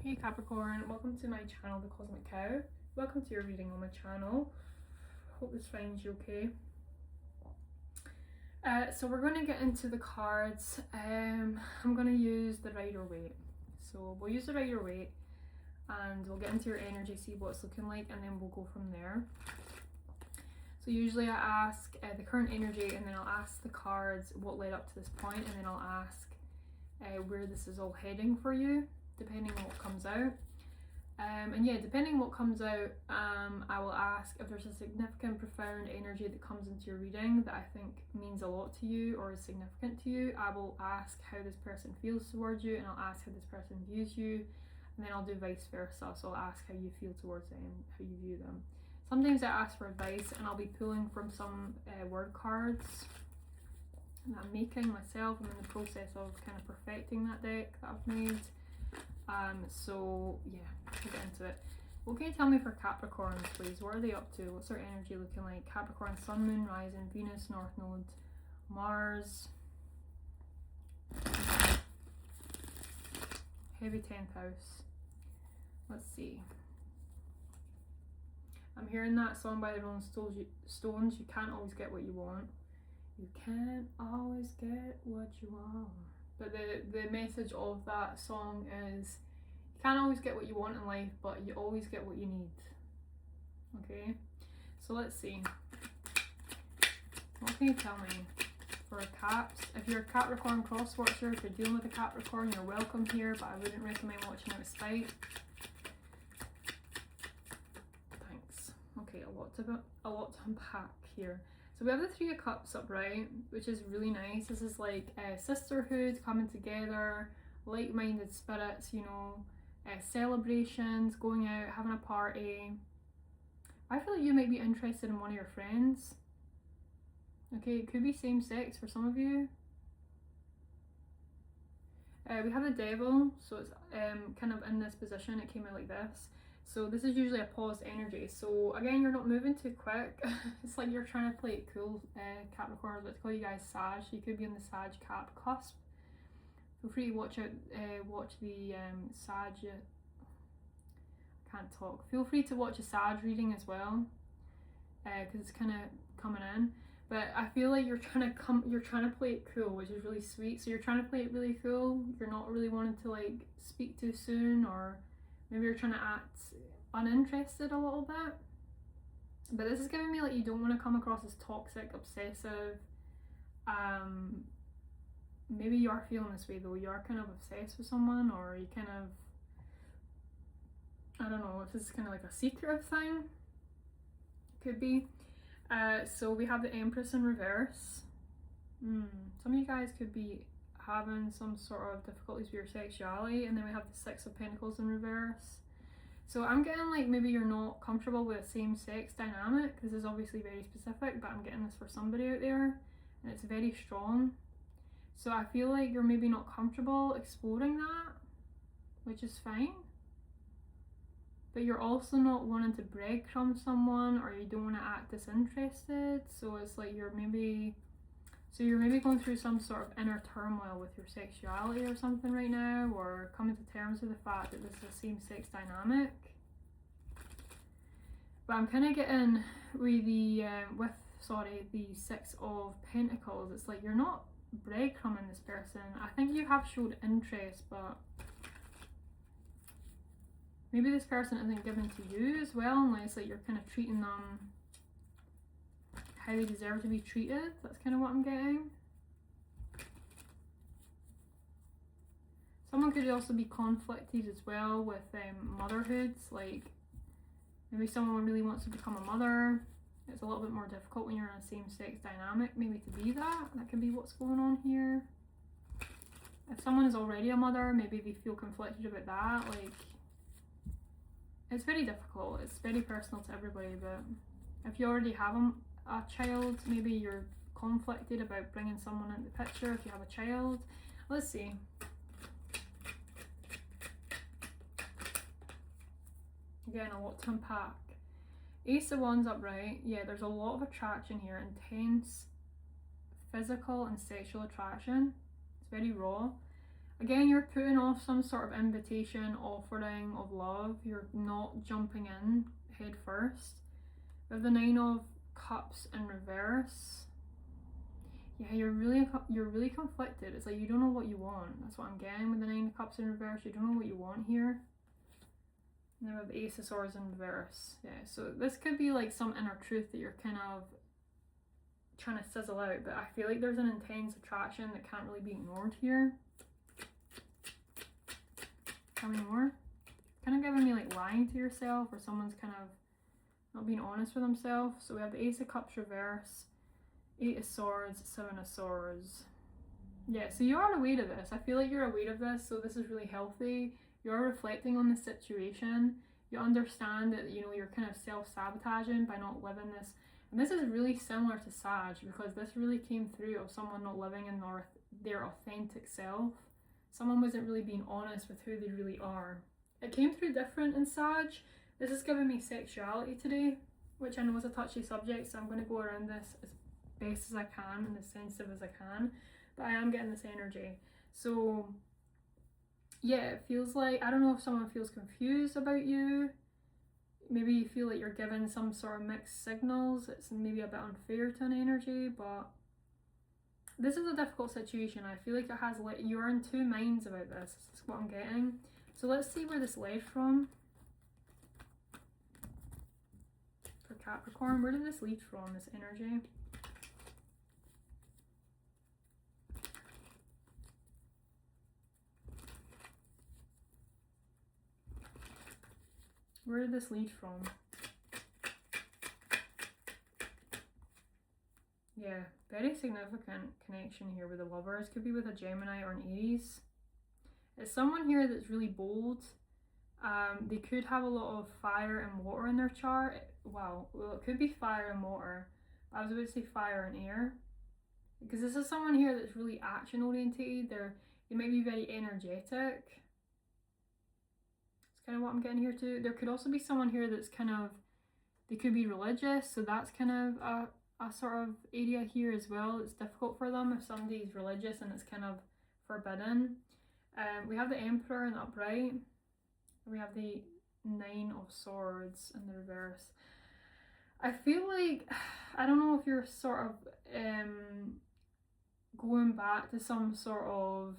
Hey Capricorn, welcome to my channel, The Cosmic Cow. Welcome to your reading on my channel. Hope this finds you okay. So we're going to get into the cards. I'm going to use the Rider-Waite. So we'll use the Rider-Waite and we'll get into your energy, see what it's looking like, and then we'll go from there. So usually I ask the current energy, and then I'll ask the cards what led up to this point, and then I'll ask where this is all heading for you, depending on what comes out. And yeah, depending on what comes out, I will ask if there's a significant, profound energy that comes into your reading that I think means a lot to you or is significant to you. I will ask how this person feels towards you, and I'll ask how this person views you, and then I'll do vice versa. So I'll ask how you feel towards them, how you view them. Sometimes I ask for advice, and I'll be pulling from some word cards that I'm making myself. I'm in the process of kind of perfecting that deck that I've made. So yeah, we'll get into it. What can you tell me for Capricorns, please? What are they up to? What's their energy looking like? Capricorn, Sun, Moon, Rising, Venus, North Node, Mars. Heavy 10th house. Let's see. I'm hearing that song by the Rolling Stones, you can't always get what you want. You can't always get what you want. But the message of that song is you can't always get what you want in life, but you always get what you need. Okay? So let's see. What can you tell me for Caps? If you're a Capricorn cross watcher, if you're dealing with a Capricorn, you're welcome here, but I wouldn't recommend watching out of spite. Thanks. Okay, a lot to unpack here. So we have the Three of Cups upright, which is really nice. This is like sisterhood coming together, like-minded spirits, you know, celebrations, going out, having a party. I feel like you might be interested in one of your friends. Okay, it could be same sex for some of you. We have the Devil, so it's kind of in this position. It came out like this. So this is usually a paused energy. So again, you're not moving too quick. It's like you're trying to play it cool. Capricorn, I was about to call you guys Sag. You could be on the Sag Cap cusp. Feel free to watch the Sag. I can't talk. Feel free to watch a Sag reading as well, because it's kind of coming in. But I feel like you're trying to play it cool, which is really sweet. So you're trying to play it really cool. You're not really wanting to like speak too soon, or maybe you're trying to act uninterested a little bit. But this is giving me like you don't want to come across as toxic, obsessive. Maybe you are feeling this way though. You are kind of obsessed with someone, or you kind of, I don't know if this is kind of like a secretive thing. Could be. So we have the Empress in reverse. Some of you guys could be having some sort of difficulties with your sexuality. And then we have the Six of Pentacles in reverse. So I'm getting like maybe you're not comfortable with a same-sex dynamic. This is obviously very specific, but I'm getting this for somebody out there, and it's very strong. So I feel like you're maybe not comfortable exploring that, which is fine. But you're also not wanting to breadcrumb someone, or you don't want to act disinterested. So it's like you're maybe going through some sort of inner turmoil with your sexuality or something right now, or coming to terms with the fact that this is a same-sex dynamic. But I'm kind of getting with the Six of Pentacles. It's like you're not breadcrumbing this person. I think you have showed interest, but maybe this person isn't given to you as well, unless like you're kind of treating them how they deserve to be treated. That's kind of what I'm getting. Someone could also be conflicted as well with motherhoods. Like maybe someone really wants to become a mother. It's a little bit more difficult when you're in a same-sex dynamic, maybe to be that. That could be what's going on here. If someone is already a mother, maybe they feel conflicted about that. Like, it's very difficult. It's very personal to everybody. But if you already have a child, maybe you're conflicted about bringing someone into the picture if you have a child. Let's see. Again, a lot to unpack. Ace of Wands upright. Yeah, there's a lot of attraction here. Intense physical and sexual attraction. It's very raw. Again, you're putting off some sort of invitation, offering of love. You're not jumping in head first. With the Nine of Cups in reverse, yeah, you're really conflicted. It's like you don't know what you want. That's what I'm getting with the Nine of Cups in reverse. You don't know what you want here. And then with the Ace of Swords in reverse, yeah. So this could be like some inner truth that you're kind of trying to sizzle out, but I feel like there's an intense attraction that can't really be ignored here. Tell me more. Kind of giving me like lying to yourself, or someone's kind of not being honest with themselves. So we have the Ace of Cups reverse, Eight of Swords, Seven of Swords. Yeah, so you are aware of this. I feel like you're aware of this, so this is really healthy. You're reflecting on the situation. You understand that, you know, you're kind of self-sabotaging by not living this. And this is really similar to Sag, because this really came through of someone not living in their authentic self. Someone wasn't really being honest with who they really are. It came through different in Sag. This is giving me sexuality today, which I know is a touchy subject, so I'm going to go around this as best as I can and as sensitive as I can. But I am getting this energy. So yeah, it feels like, I don't know if someone feels confused about you. Maybe you feel like you're given some sort of mixed signals. It's maybe a bit unfair to an energy, but this is a difficult situation. I feel like it has, like, you're in two minds about this. That's what I'm getting. So let's see where this led from. For Capricorn, where did this lead from, this energy? Where did this lead from? Yeah, very significant connection here with the Lovers. Could be with a Gemini or an Aries. It's someone here that's really bold. They could have a lot of fire and water in their chart. Wow, well, it could be fire and water. I was about to say fire and air. Because this is someone here that's really action orientated. They might be very energetic. That's kind of what I'm getting here too. There could also be someone here that's kind of, they could be religious. So that's kind of a sort of area here as well. It's difficult for them if somebody's religious and it's kind of forbidden. We have the Emperor in the upright. We have the Nine of Swords in the reverse. I feel like, I don't know if you're sort of going back to some sort of,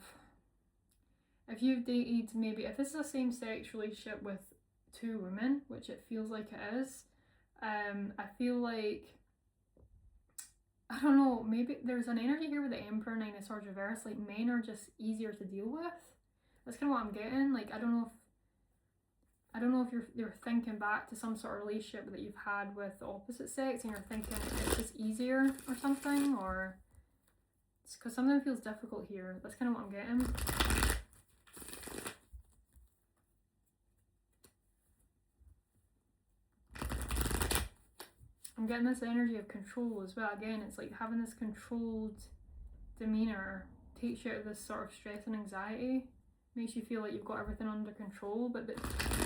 if you've dated, maybe, if this is a same-sex relationship with two women, which it feels like it is, I feel like, I don't know, maybe there's an energy here with the Emperor, Nine of Swords reverse, like men are just easier to deal with. That's kind of what I'm getting. Like, I don't know if you're thinking back to some sort of relationship that you've had with the opposite sex and you're thinking it's just easier or something, or it's because something feels difficult here. That's kind of what I'm getting. I'm getting this energy of control as well. Again, it's like having this controlled demeanor takes you out of this sort of stress and anxiety. Makes you feel like you've got everything under control, but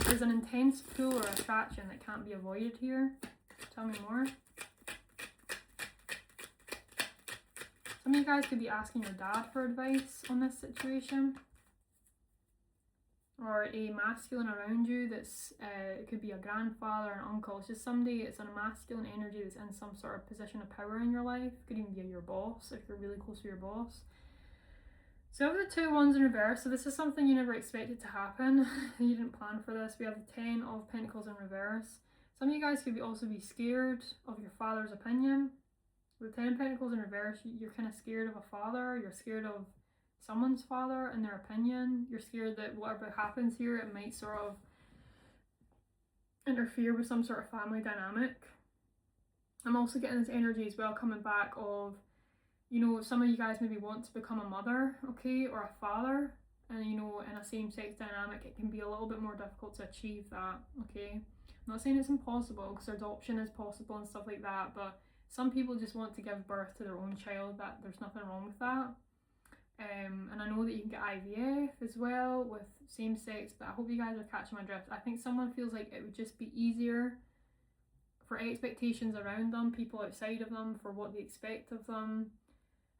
there's an intense pull or attraction that can't be avoided here. Tell me more. Some of you guys could be asking your dad for advice on this situation. Or a masculine around you that's, it could be a grandfather, an uncle. It's just somebody, it's a masculine energy that's in some sort of position of power in your life. It could even be your boss if you're really close to your boss. So we have the two wands in reverse. So this is something you never expected to happen. You didn't plan for this. We have the 10 of Pentacles in reverse. Some of you guys could also be scared of your father's opinion. With 10 of Pentacles in reverse, you're kind of scared of a father. You're scared of someone's father and their opinion. You're scared that whatever happens here, it might sort of interfere with some sort of family dynamic. I'm also getting this energy as well coming back of, you know, some of you guys maybe want to become a mother, okay, or a father, and you know, in a same-sex dynamic it can be a little bit more difficult to achieve that, okay. I'm not saying it's impossible, because adoption is possible and stuff like that, but some people just want to give birth to their own child. That there's nothing wrong with that. And I know that you can get IVF as well with same-sex, but I hope you guys are catching my drift. I think someone feels like it would just be easier for expectations around them, people outside of them, for what they expect of them.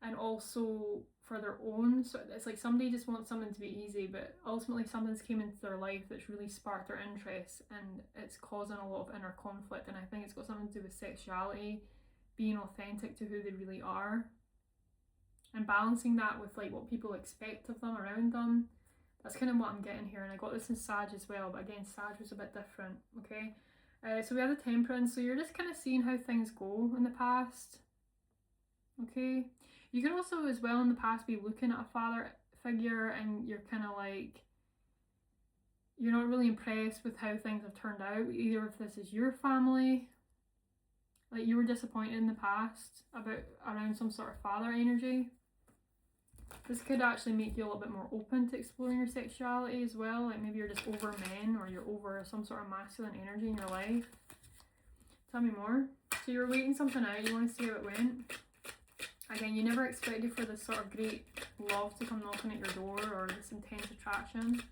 and also for their own. So it's like somebody just wants something to be easy, but ultimately something's came into their life that's really sparked their interest, and it's causing a lot of inner conflict. And I think it's got something to do with sexuality, being authentic to who they really are, and balancing that with like what people expect of them around them. That's kind of what I'm getting here. And I got this in Sag as well, but again, Sag was a bit different. Okay, so we have the Temperance. So you're just kind of seeing how things go in the past. Okay, you can also as well in the past be looking at a father figure and you're kind of like, you're not really impressed with how things have turned out, either if this is your family, like you were disappointed in the past around some sort of father energy. This could actually make you a little bit more open to exploring your sexuality as well, like maybe you're just over men or you're over some sort of masculine energy in your life. Tell me more. So you're waiting something out, you want to see how it went. Again, you never expected for this sort of great love to come knocking at your door or this intense attraction.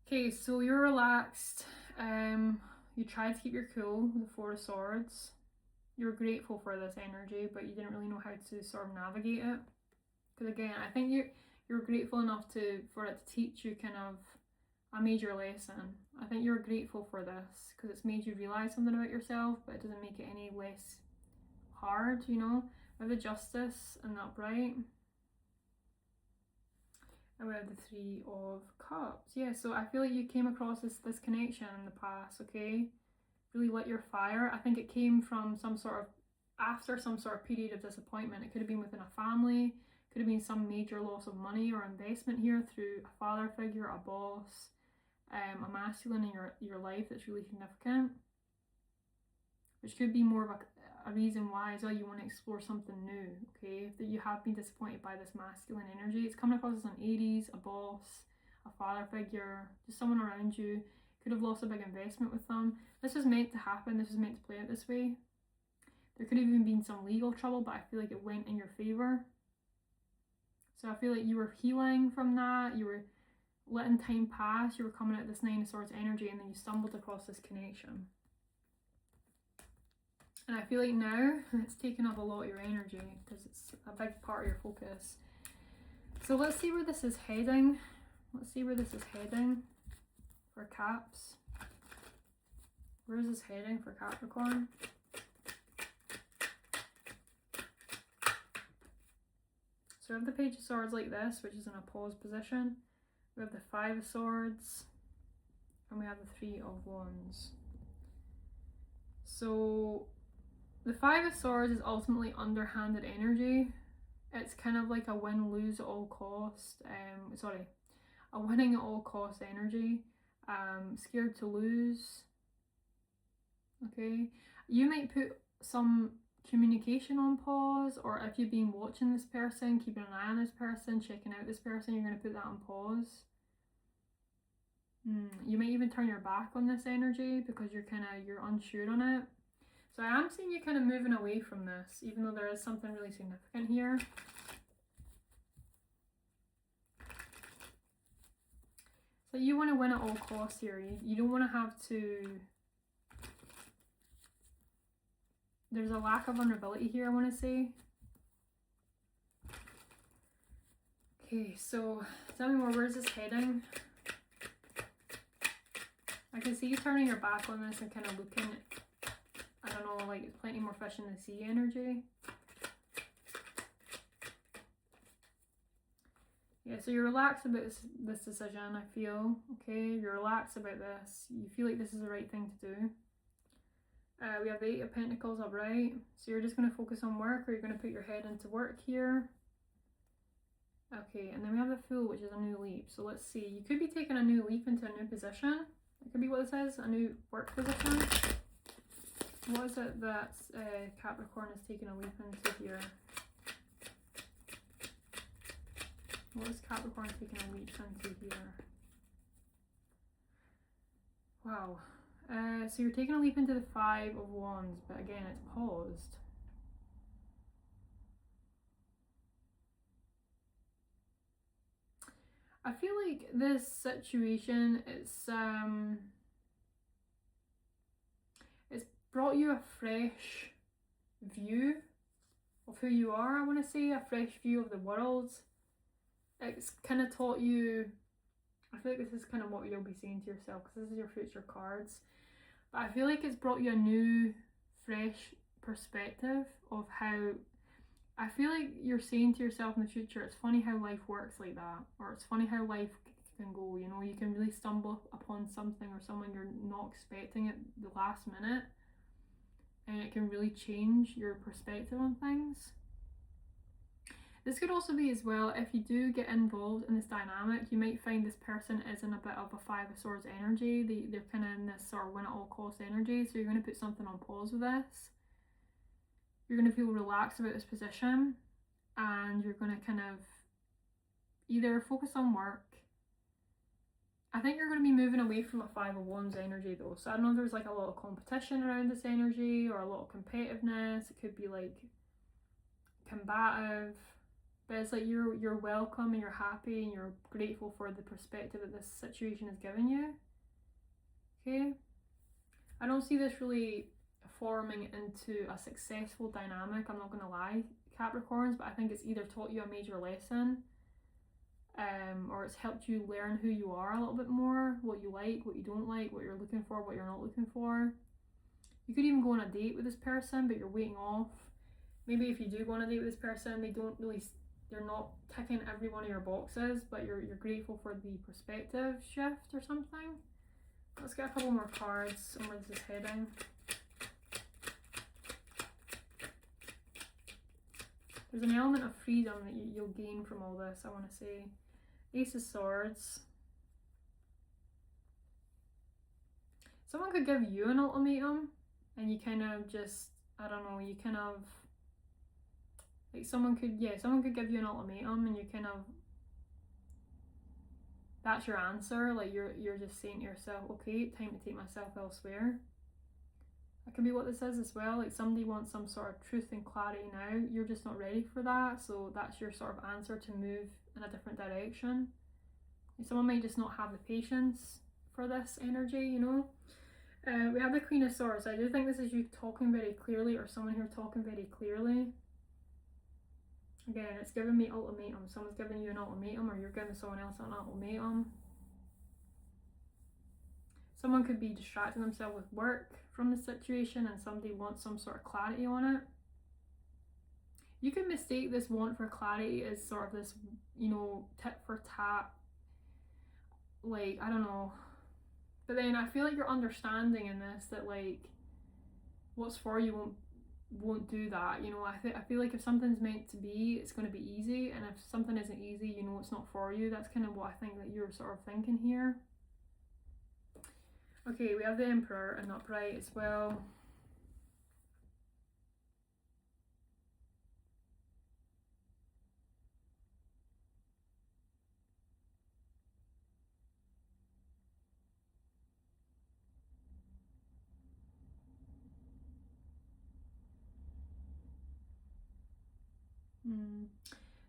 Okay, so you're relaxed. You tried to keep your cool with the Four of Swords. You're grateful for this energy, but you didn't really know how to sort of navigate it. Because again, I think you're grateful enough for it to teach you kind of a major lesson. I think you're grateful for this because it's made you realize something about yourself, but it doesn't make it any less hard, you know. We have the Justice and the Upright, and we have the Three of Cups. Yeah, so I feel like you came across this connection in the past. Okay, really lit your fire. I think it came from after some sort of period of disappointment. It could have been within a family, could have been some major loss of money or investment here through a father figure, a boss, a masculine in your life that's really significant, which could be more of a reason why as well you want to explore something new. Okay, that you have been disappointed by this masculine energy. It's coming across as an Aries, a boss, a father figure, just someone around you. Could have lost a big investment with them. This was meant to happen. This was meant to play out this way. There could have even been some legal trouble, but I feel like it went in your favor. So I feel like you were healing from that. You were letting time pass. You were coming out of this Nine of Swords energy, and then you stumbled across this connection. And I feel like now it's taken up a lot of your energy because it's a big part of your focus. So let's see where this is heading. Let's see where this is heading for Caps. Where is this heading for Capricorn? So we have the Page of Swords like this, which is in a pause position. We have the Five of Swords, and we have the Three of Wands. So the Five of Swords is ultimately underhanded energy. It's kind of like a win-lose at all cost. A winning at all cost energy. Scared to lose. Okay, you might put some communication on pause, or if you've been watching this person, keeping an eye on this person, checking out this person, you're going to put that on pause. You might even turn your back on this energy because you're unsure on it. So I am seeing you kind of moving away from this, even though there is something really significant here. So you want to win at all costs here. You don't want to have to... There's a lack of vulnerability here, I want to say. Okay, so tell me more, where's this heading? I can see you turning your back on this and kind of looking at, I don't know, like plenty more fish in the sea energy. Yeah, so you're relaxed about this decision, I feel. Okay, you're relaxed about this. You feel like this is the right thing to do. We have the Eight of Pentacles upright. So you're just going to focus on work, or you're going to put your head into work here. Okay, and then we have the Fool, which is a new leap. So let's see. You could be taking a new leap into a new position. It could be what this is, a new work position. What is it that Capricorn is taking a leap into here? What is Capricorn taking a leap into here? Wow. So you're taking a leap into the Five of Wands, but again, it's paused. I feel like this situation, it's brought you a fresh view of who you are, I want to say, a fresh view of the world. It's kind of taught you, I feel like this is kind of what you'll be saying to yourself, because this is your future cards, but I feel like it's brought you a new, fresh perspective of how, I feel like you're saying to yourself in the future, it's funny how life works like that, or it's funny how life can go, you know, you can really stumble upon something or someone you're not expecting at the last minute, and it can really change your perspective on things. This could also be as well, if you do get involved in this dynamic, you might find this person is in a bit of a Five of Swords energy. They're kind of in this sort of win at all costs energy, so you're going to put something on pause with this. You're going to feel relaxed about this position, and you're going to kind of either focus on work. I think you're going to be moving away from a Five of Wands energy though, so I don't know if there's like a lot of competition around this energy or a lot of competitiveness. It could be like combative, but it's like you're welcome and you're happy and you're grateful for the perspective that this situation has given you. Okay, I don't see this really forming into a successful dynamic, I'm not gonna lie, Capricorns, but I think it's either taught you a major lesson, or it's helped you learn who you are a little bit more, what you like, what you don't like, what you're looking for, what you're not looking for. You could even go on a date with this person, but you're waiting off. Maybe if you do go on a date with this person, they're not ticking every one of your boxes, but you're grateful for the perspective shift or something. Let's get a couple more cards on where this is heading. There's an element of freedom that you'll gain from all this, I want to say. Ace of Swords. Someone could give you an ultimatum, and you kind of just, I don't know, you kind of, like someone could give you an ultimatum, and you kind of, that's your answer, like you're just saying to yourself, okay, time to take myself elsewhere. That can be what this is as well, like somebody wants some sort of truth and clarity now, you're just not ready for that, so that's your sort of answer to move in a different direction. Like someone might just not have the patience for this energy, you know. We have the Queen of Swords. I do think this is you talking very clearly, or someone here talking very clearly. Again, it's giving me ultimatum. Someone's giving you an ultimatum, or you're giving someone else an ultimatum. Someone could be distracting themselves with work from the situation, and somebody wants some sort of clarity on it. You can mistake this want for clarity as sort of this, you know, tit for tat, like, I don't know. But then I feel like you're understanding in this that like what's for you won't do that, you know. I feel like if something's meant to be, it's going to be easy, and if something isn't easy, you know it's not for you. That's kind of what I think that you're sort of thinking here. Okay, we have the Emperor and upright as well.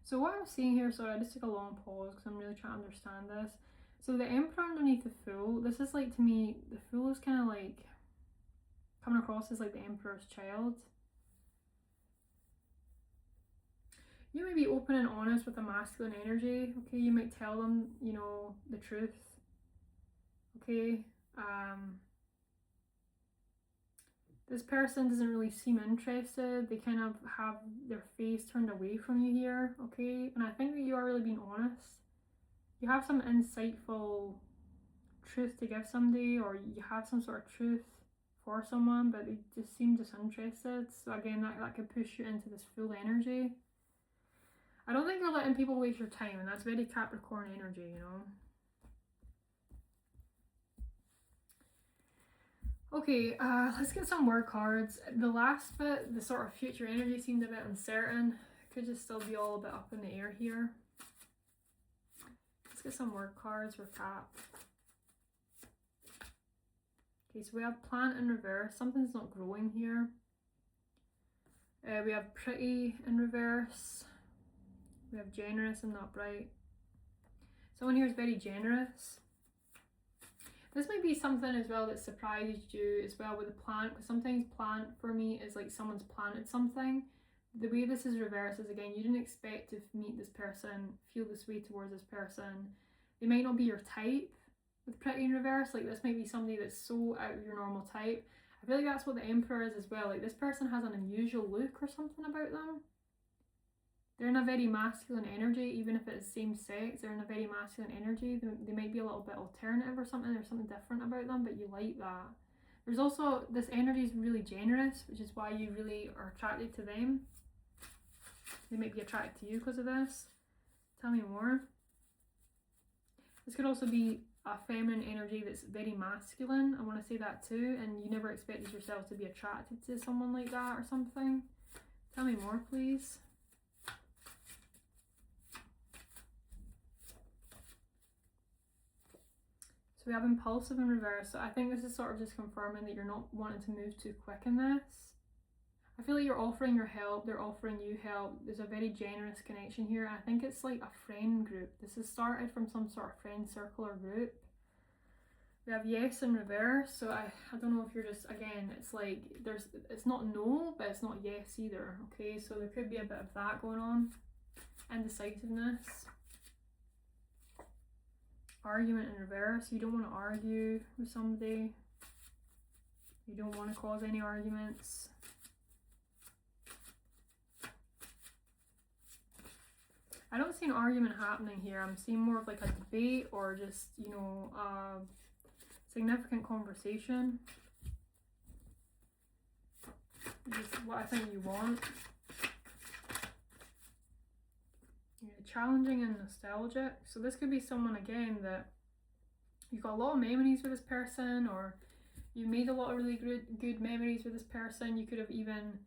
So what I'm seeing here, sorry, I just took a long pause because I'm really trying to understand this. So the Emperor underneath the Fool, this is like, to me, the Fool is kind of like coming across as like the Emperor's child. You may be open and honest with a masculine energy, okay? You might tell them, you know, the truth, okay? This person doesn't really seem interested. They kind of have their face turned away from you here, okay? And I think that you are really being honest. You have some insightful truth to give somebody, or you have some sort of truth for someone, but they just seem disinterested. So again, that could push you into this Fool energy. I don't think you're letting people waste your time, and that's very Capricorn energy, you know. Okay, let's get some word cards. The last bit, the sort of future energy seemed a bit uncertain. Could just still be all a bit up in the air here. Let's get some word cards for Cap. Okay, so we have plant in reverse. Something's not growing here. We have pretty in reverse. We have generous and upright. Someone here is very generous. This might be something as well that surprised you as well with the plant, because sometimes plant for me is like someone's planted something. The way this is reversed is, again, you didn't expect to meet this person, feel this way towards this person. They might not be your type with Pretty in reverse. Like, this might be somebody that's so out of your normal type. I feel like that's what the Emperor is as well. Like, this person has an unusual look or something about them. They're in a very masculine energy, even if it's same sex, they're in a very masculine energy. They might be a little bit alternative or something, there's something different about them, but you like that. There's also, this energy is really generous, which is why you really are attracted to them. They might be attracted to you because of this. Tell me more. This could also be a feminine energy that's very masculine. I want to say that too, and you never expected yourself to be attracted to someone like that or something. Tell me more, please. So we have impulsive in reverse. So I think this is sort of just confirming that you're not wanting to move too quick in this. I feel like you're offering your help, they're offering you help. There's a very generous connection here. I think it's like a friend group. This has started from some sort of friend circle or group. We have yes in reverse. So I don't know if you're just, again, it's like it's not no, but it's not yes either. Okay, so there could be a bit of that going on. Indecisiveness. Argument in reverse. You don't want to argue with somebody. You don't want to cause any arguments. I don't see an argument happening here. I'm seeing more of like a debate or just, you know, significant conversation. Just what I think you want. Challenging and nostalgic. So this could be someone, again, that you've got a lot of memories with this person, or you made a lot of really good memories with this person. You could have even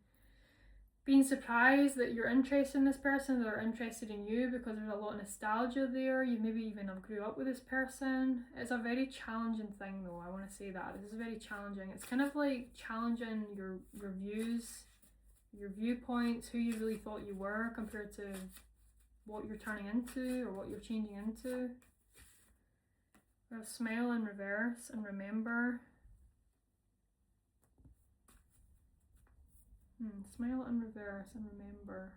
been surprised that you're interested in this person, they're interested in you, because there's a lot of nostalgia there. You maybe even have grew up with this person. It's a very challenging thing though, I want to say that. This is very challenging. It's kind of like challenging your views, your viewpoints, who you really thought you were compared to what you're turning into or what you're changing into. We have smile in reverse and remember. Smile in reverse and remember.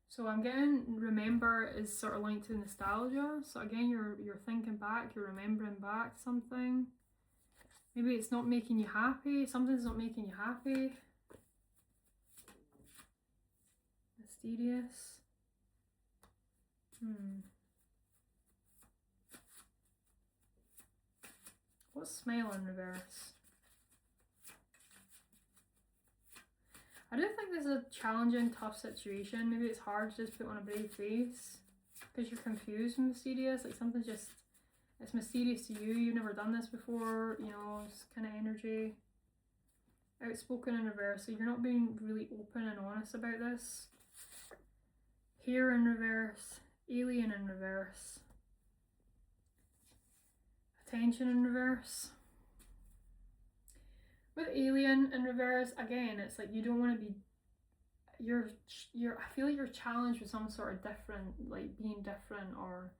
So I'm getting remember is sort of linked to nostalgia. So again, you're thinking back, you're remembering back something. Maybe it's not making you happy. Something's not making you happy. Mysterious. What's smile in reverse? I do think this is a challenging, tough situation. Maybe it's hard to just put on a brave face because you're confused and mysterious. Like something's just, it's mysterious to you. You've never done this before, you know, this kind of energy. Outspoken in reverse. So you're not being really open and honest about this. Here in reverse. Alien in reverse. Attention in reverse. With alien in reverse, again, it's like you don't want to be, I feel like you're challenged with some sort of different, like being different or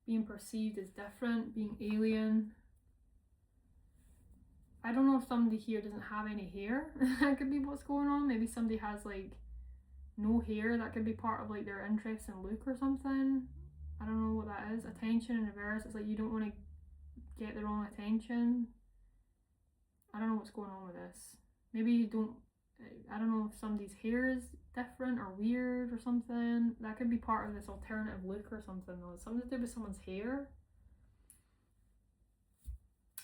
being perceived as different, being alien. I don't know if somebody here doesn't have any hair. That could be what's going on. Maybe somebody has like no hair. That could be part of like their interest in look or something. I don't know what that is. Attention in reverse, it's like you don't want to get the wrong attention. I don't know what's going on with this. Maybe you don't, I don't know if somebody's hair is different or weird or something. That could be part of this alternative look or something though. It's something to do with someone's hair.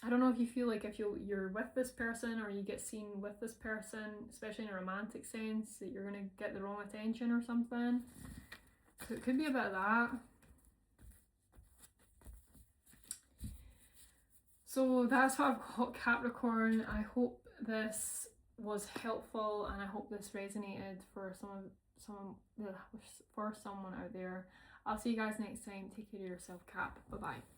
I don't know if you feel like if you're with this person or you get seen with this person, especially in a romantic sense, that you're going to get the wrong attention or something. So it could be a bit of that. So that's what I've got, Capricorn. I hope this was helpful and I hope this resonated for someone out there. I'll see you guys next time. Take care of yourself, Cap. Bye bye.